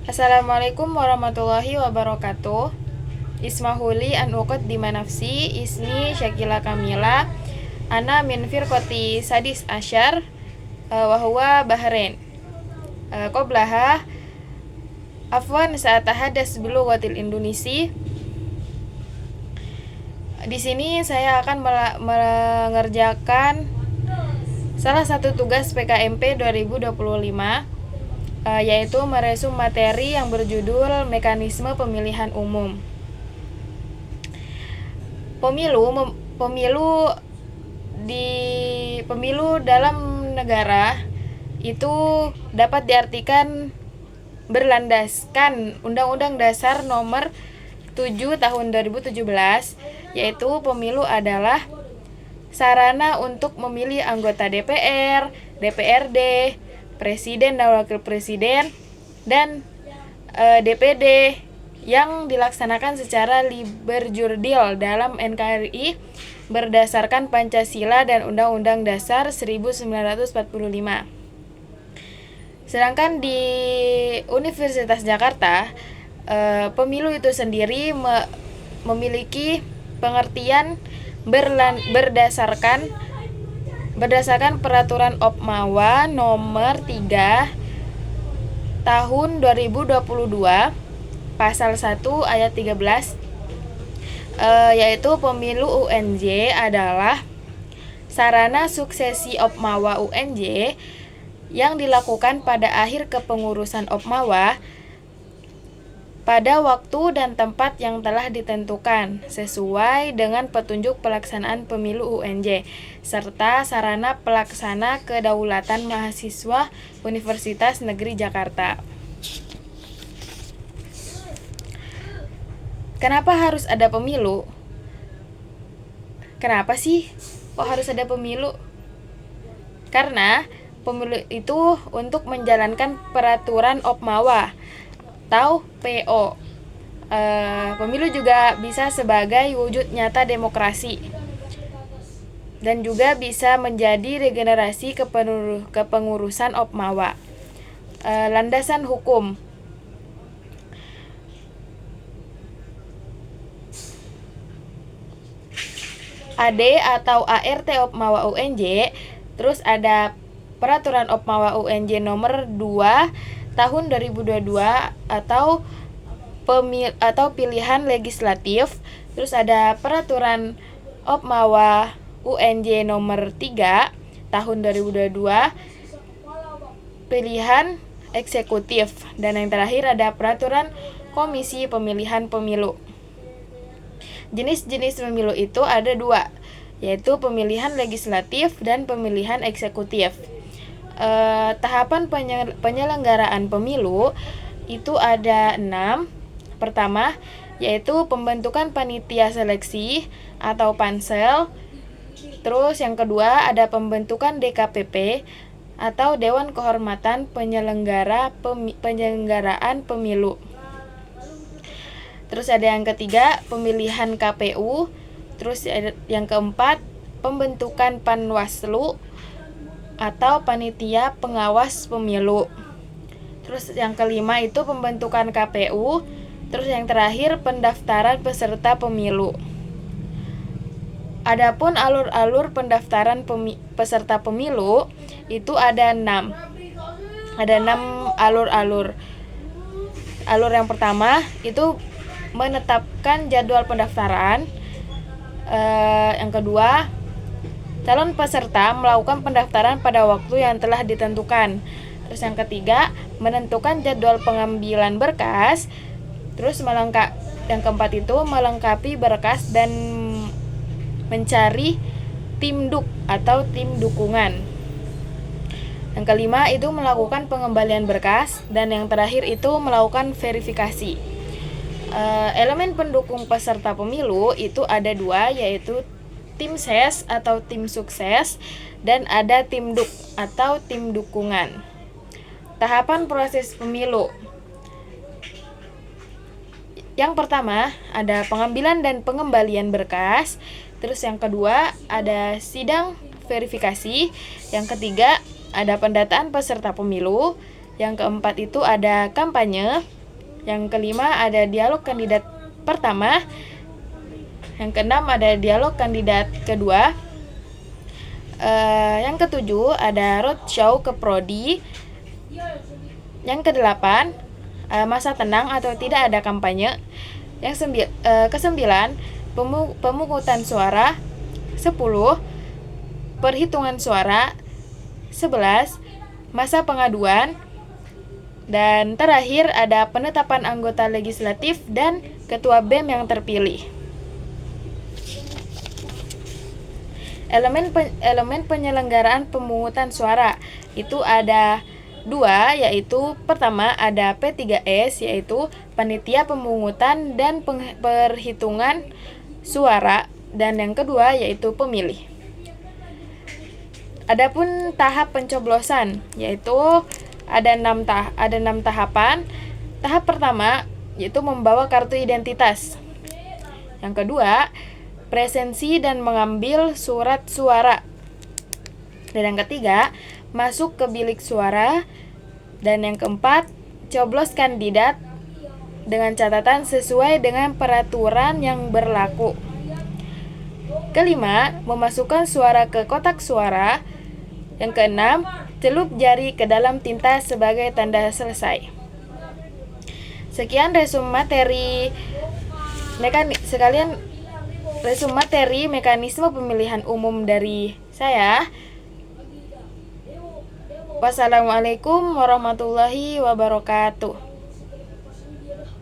Assalamualaikum warahmatullahi wabarakatuh. Ismahuli an uqaddima nafsi ismi Syakila Kamila ana min firqati sadis asyar wa huwa Bahrain. Qablaha afwan sa'atahadas bilughatil Indonesi. Di sini saya akan mengerjakan salah satu tugas PKMP 2025, yaitu meresum materi yang berjudul Mekanisme Pemilihan Umum. Pemilu dalam negara itu dapat diartikan berlandaskan Undang-Undang Dasar Nomor 7 Tahun 2017, yaitu pemilu adalah sarana untuk memilih anggota DPR, DPRD, Presiden dan Wakil Presiden, dan DPD yang dilaksanakan secara berjurdil dalam NKRI berdasarkan Pancasila dan Undang-Undang Dasar 1945. Sedangkan di Universitas Jakarta, pemilu itu sendiri memiliki pengertian berdasarkan peraturan Opmawa nomor 3 tahun 2022 pasal 1 ayat 13, yaitu pemilu UNJ adalah sarana suksesi Opmawa UNJ yang dilakukan pada akhir kepengurusan Opmawa pada waktu dan tempat yang telah ditentukan sesuai dengan petunjuk pelaksanaan pemilu UNJ serta sarana pelaksana kedaulatan mahasiswa Universitas Negeri Jakarta. Kenapa harus ada pemilu? Kenapa sih kok harus ada pemilu? Karena pemilu itu untuk menjalankan peraturan Opmawa atau PO. Pemilu juga bisa sebagai wujud nyata demokrasi dan juga bisa menjadi regenerasi kepengurusan Opmawa. Landasan hukum. AD atau ART Opmawa UNJ, terus ada peraturan Opmawa UNJ nomor 2 tahun 2022 atau pilihan legislatif, terus ada peraturan Opmawa UNJ nomor 3 tahun 2022 pilihan eksekutif, dan yang terakhir ada peraturan Komisi Pemilihan Pemilu. Jenis-jenis pemilu itu ada 2, yaitu pemilihan legislatif dan pemilihan eksekutif. Tahapan penyelenggaraan pemilu itu ada 6. Pertama, yaitu pembentukan panitia seleksi atau pansel. Terus yang kedua ada pembentukan DKPP atau Dewan Kehormatan Penyelenggaraan Pemilu. Terus ada yang ketiga, pemilihan KPU. Terus yang keempat, pembentukan Panwaslu atau Panitia Pengawas Pemilu. Terus yang kelima itu pembentukan KPU. Terus yang terakhir pendaftaran peserta pemilu. Adapun alur-alur pendaftaran peserta pemilu itu ada 6. Ada 6 alur-alur. Alur yang pertama itu menetapkan jadwal pendaftaran. Yang kedua, calon peserta melakukan pendaftaran pada waktu yang telah ditentukan. Terus yang ketiga, menentukan jadwal pengambilan berkas. Terus yang keempat itu melengkapi berkas dan mencari tim duk atau tim dukungan. Yang kelima itu melakukan pengembalian berkas, dan yang terakhir itu melakukan verifikasi. Elemen pendukung peserta pemilu itu ada 2, yaitu tim ses atau tim sukses, dan ada tim duk atau tim dukungan. Tahapan proses pemilu. Yang pertama ada pengambilan dan pengembalian berkas. Terus yang kedua ada sidang verifikasi. Yang ketiga ada pendataan peserta pemilu. Yang keempat itu ada kampanye. Yang kelima ada dialog kandidat pertama. Yang keenam ada dialog kandidat kedua. Yang ketujuh ada roadshow ke prodi. Yang kedelapan masa tenang atau tidak ada kampanye. Yang kesembilan pemungutan suara. 10 perhitungan suara. 11 masa pengaduan. Dan terakhir ada penetapan anggota legislatif dan ketua BEM yang terpilih. Elemen penyelenggaraan pemungutan suara itu ada 2, yaitu pertama ada P3S, yaitu panitia pemungutan dan perhitungan suara, dan yang kedua yaitu pemilih. Adapun tahap pencoblosan, yaitu ada 6 tahapan. Tahap pertama yaitu membawa kartu identitas. Yang kedua, presensi dan mengambil surat suara. Dan yang ketiga, masuk ke bilik suara. Dan yang keempat, coblos kandidat dengan catatan sesuai dengan peraturan yang berlaku. Kelima, memasukkan suara ke kotak suara. Yang keenam, celup jari ke dalam tinta sebagai tanda selesai. Sekian resume materi mekanisme pemilihan umum dari saya. Wassalamualaikum warahmatullahi wabarakatuh.